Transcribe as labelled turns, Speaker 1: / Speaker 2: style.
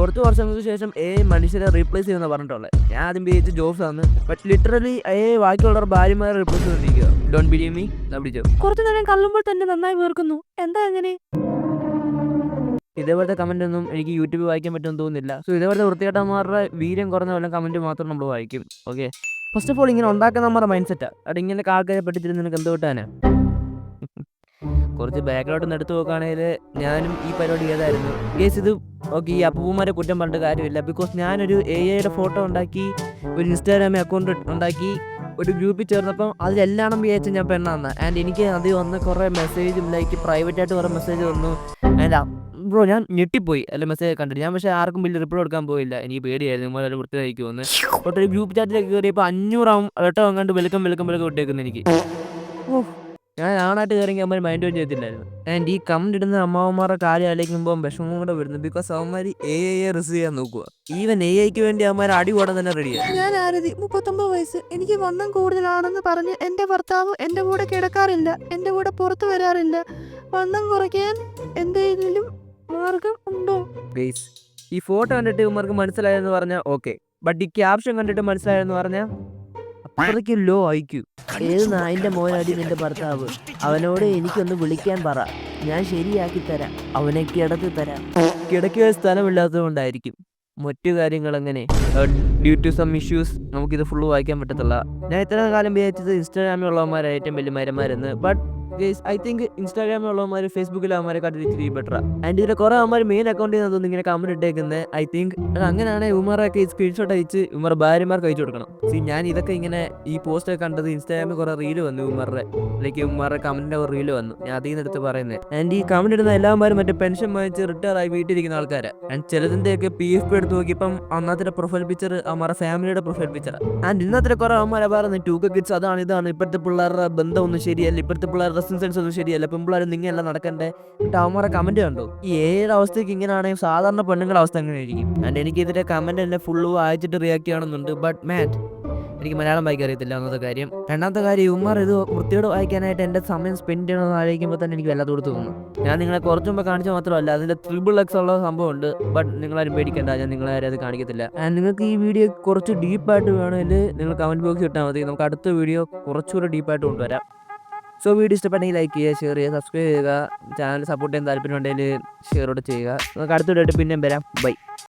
Speaker 1: കുറച്ച് വർഷങ്ങൾക്ക് ശേഷം മനുഷ്യരെ റീപ്ലേസ് ചെയ്യുമെന്ന് പറഞ്ഞിട്ടുള്ളത്. ഞാൻ ആദ്യം വിചാരിച്ച ജോബ്സ് ആണ്, ബട്ട് ലിറ്ററലി ബാക്കിയുള്ളവർ ഭാര്യമാരെ റീപ്ലേസ് ചെയ്തിരിക്കുക. ഡോണ്ട് ബിലീവ് മീ,
Speaker 2: കുറച്ചു നേരം കള്ളുമ്പോൾ തന്നെ നന്നായി വീർക്കുന്നു. എന്താ അങ്ങനെ?
Speaker 1: ഇതേപോലത്തെ കമന്റ് ഒന്നും എനിക്ക് യൂട്യൂബിൽ വായിക്കാൻ പറ്റുമെന്ന് തോന്നുന്നില്ല. സോ ഇതേപോലത്തെ വൃത്തികെട്ടന്മാരുടെ വീര്യം കുറഞ്ഞ വല്ല കമന്റ് മാത്രം നമ്മൾ വായിക്കും. ഓക്കെ, ഫസ്റ്റ് ഓഫ് ഓൾ ഇങ്ങനെ ഉണ്ടാക്കുന്ന നമ്മുടെ മൈൻഡ് സെറ്റാ. അവിടെ ഇങ്ങനെ ആൾക്കാരെ പറ്റിച്ചിരുന്ന് നിനക്ക് എന്ത് കിട്ടാനാ? കുറച്ച് ബാക്കിലോട്ട് നിന്ന് എടുത്ത് നോക്കുകയാണെങ്കിൽ ഞാനും ഈ പരിപാടി ചെയ്തായിരുന്നു. കേസ് ഇത് ഓക്കെ, ഈ അപ്പൂമാരെ കുറ്റം പറഞ്ഞിട്ട് കാര്യമില്ല. ബിക്കോസ് ഞാനൊരു AI ഫോട്ടോ ഉണ്ടാക്കി ഒരു ഇൻസ്റ്റാഗ്രാമിൽ അക്കൗണ്ട് ഉണ്ടാക്കി ഒരു ഗ്രൂപ്പിൽ ചേർന്നപ്പം അതിലെല്ലാം വിചാരിച്ചു ഞാൻ പെണ്ണാന്ന്. ആൻഡ് എനിക്ക് അത് വന്ന് കുറേ മെസ്സേജും ലൈക്ക് പ്രൈവറ്റായിട്ട് കുറേ മെസ്സേജ് വന്നു. ആൻഡ് ബ്രോ ഞാൻ ഞെട്ടിപ്പോയി അല്ല മെസ്സേജ് കണ്ടിട്ട്. ഞാൻ പക്ഷേ ആർക്കും വലിയ റിപ്ലൈ കൊടുക്കാൻ പോയില്ല, എനിക്ക് പേടിയായിരുന്നു നിങ്ങളൊരു വൃത്തി കഴിക്കുമെന്ന്. ബട്ട് ഒരു ഗ്രൂപ്പ് ചാറ്റിലേക്ക് കയറിയപ്പോൾ 500 വട്ടം അങ്ങാണ്ട് വെൽക്കം വിട്ടേക്കുന്നു എനിക്ക്. ഞാൻ ആണായിട്ട് കയറിയെങ്കിൽ അമ്മ മൈൻഡ് ചെയ്തില്ലായിരുന്നു. ആൻഡ് ഈ കമന്റ് ഇടുന്ന അമ്മാവന്മാരുടെ കാര്യം ആലോചിക്കുമ്പോൾ വിഷമം കൂടെ വരുന്നു. ബിക്കോസ് അവന്മാർ AI റിസീവ് ചെയ്യാൻ നോക്കുക. ഈവൻ AIക്ക് വേണ്ടി അവന്മാർ അടി കൂടാൻ തന്നെ റെഡിയാണ്.
Speaker 2: ഞാൻ ആരതി, 39 വയസ്സ്. എനിക്ക് വണ്ണം കൂടുതലാണെന്ന് പറഞ്ഞ് എൻ്റെ ഭർത്താവ് എൻ്റെ കൂടെ കിടക്കാറില്ല, എൻ്റെ കൂടെ പുറത്തു വരാറില്ല. വണ്ണം കുറയ്ക്കാൻ എന്തെങ്കിലും മാർഗം ഉണ്ടോ?
Speaker 1: ഗയ്സ്, ഈ ഫോട്ടോ കണ്ടിട്ട് ഇവന്മാർക്ക് മനസ്സിലായെന്ന് പറഞ്ഞാൽ ഓക്കെ, ബട്ട് ഈ ക്യാപ്ഷൻ കണ്ടിട്ട് മനസ്സിലായെന്ന് പറഞ്ഞാൽ അത്രയ്ക്ക് ലോ IQ. ഏത് നായിൻ്റെ മോനടി നിന്റെ ഭർത്താവ്? അവനോട് എനിക്കൊന്ന് വിളിക്കാൻ പറ, ഞാൻ ശരിയാക്കി തരാം, അവനെ കിടത്തി തരാം. കിടക്കുക സ്ഥലമില്ലാത്തത് കൊണ്ടായിരിക്കും. മറ്റു കാര്യങ്ങൾ അങ്ങനെ ഡ്യൂ ടു സം ഇഷ്യൂസ് നമുക്കിത് ഫുള്ള് വായിക്കാൻ പറ്റത്തില്ല. ഞാൻ ഇത്ര കാലം വിചാരിച്ചത് ഇൻസ്റ്റാഗ്രാമിലുള്ളവന്മാരെ ഏറ്റവും വലിയ മരന്മാരെന്ന്. ബട്ട് ഐ തിങ്ക് ഇൻസ്റ്റാഗ്രാമിലുള്ളവന്മാർ ഫേസ്ബുക്കിൽ അവന്മാരെക്കാട്ടി ഇച്ചിരി ബെറ്റർ. ആൻഡ് ഇതിൽ കുറേ അവന്മാർ മെയിൻ അക്കൗണ്ടിൽ നിന്ന് ഇങ്ങനെ കമന്റ് ഇട്ടേക്കുന്നത്. ഐ തിങ്ക് അങ്ങനെയാണെങ്കിൽ ഉമറൊക്കെ സ്ക്രീൻഷോട്ട് അയച്ച് ഉമർ ഭാര്യമാർക്ക് അയച്ചു കൊടുക്കണം. ഞാൻ ഇതൊക്കെ ഇങ്ങനെ ഈ പോസ്റ്റൊക്കെ കണ്ടത് ഇൻസ്റ്റാഗ്രാമിൽ കുറേ റീല് വന്നു ഉമറുടെ, ലൈക്ക് ഉമറുടെ കമന്റിന്റെ ഒരു റീല് വന്നു. ഞാൻ അതിൽ നിന്ന് എടുത്ത് പറയുന്നത്. ആൻഡ് ഈ കമന്റ് ഇടുന്ന എല്ലാവരും മറ്റേ പെൻഷൻ വാങ്ങിച്ച് റിട്ടയർ ആയി വീട്ടിലിരിക്കുന്ന ആൾക്കാരാണ്. ആൻഡ് ചിലതിൻ്റെയൊക്കെ PFP എടുത്ത് നോക്കിയപ്പം അന്നത്തെ പ്രൊഫൈൽ പിക്ചർ അവന്മാരുടെ ഫാമിലിയുടെ പ്രൊഫൈൽ പിക്ചറാണ്. ആൻഡ് ഇന്നത്തെ കുറേ അവന്മാരെ പറയുന്നത് 2K കിഡ്സ് അതാണ് ഇതാണ്, ഇപ്പോഴത്തെ പിള്ളേരുടെ ബന്ധം ഒന്നും ശരിയല്ല, ഇപ്പോഴത്തെ പിള്ളേരുടെ സെൻസ് ഒന്നും ശരിയല്ല, പെൺപിള്ളേർ നിങ്ങളെല്ലാം നടക്കണ്ടേ. അവന്മാരെ കമന്റ് കണ്ടു. ഈ ഏഴ് അവസ്ഥയ്ക്ക് ഇങ്ങനെയാണെങ്കിൽ സാധാരണ പെണ്ണുങ്ങളുടെ അവസ്ഥ എങ്ങനെയായിരിക്കും? ആൻഡ് എനിക്ക് ഇതിന്റെ കമന്റ് എന്നെ ഫുള്ള് വായിച്ചിട്ട് റിയാക്ട് ചെയ്യണമെന്നുണ്ട്. ബട്ട് മാൻ, എനിക്ക് മലയാളം വായിക്കാൻ അറിയത്തില്ല ഒന്നാമത്തെ കാര്യം. രണ്ടാമത്തെ കാര്യം, ഉമ്മാർ ഇത് വൃത്തിയോട് വായിക്കാനായിട്ട് എൻ്റെ സമയം സ്പെൻഡ് ചെയ്യണമെന്ന് ആലോചിക്കുമ്പോൾ തന്നെ എനിക്ക് വല്ലാതെ തോന്നുന്നു. ഞാൻ നിങ്ങളെ കുറച്ച് മുമ്പ് കാണിച്ച മാത്രമല്ല, അതിൻ്റെ XXX ഉള്ള സംഭവമുണ്ട്. ബട്ട് നിങ്ങളാരും പേടിക്കേണ്ട, ഞാൻ നിങ്ങളാരും അത് കാണിക്കത്തില്ല. ആൻഡ് നിങ്ങൾക്ക് ഈ വീഡിയോ കുറച്ച് ഡീപ്പായിട്ട് വേണമെങ്കിൽ നിങ്ങൾ കമൻറ്റ് ബോക്സിൽ ഇട്ടാൽ മതി. നമുക്ക് അടുത്ത വീഡിയോ കുറച്ചുകൂടെ ഡീപ്പായിട്ട് കൊണ്ടുവരാം. സോ വീഡിയോ ഇഷ്ടപ്പെട്ടെങ്കിൽ ലൈക്ക് ചെയ്യുക, ഷെയർ ചെയ്യുക, സബ്സ്ക്രൈബ് ചെയ്യുക. ചാനൽ സപ്പോർട്ട് ചെയ്യാൻ താല്പര്യം ഉണ്ടെങ്കിൽ ഷെയറോടെ ചെയ്യുക. നമുക്ക് അടുത്ത വീഡിയോ ആയിട്ട് പിന്നെയും വരാം. ബൈ.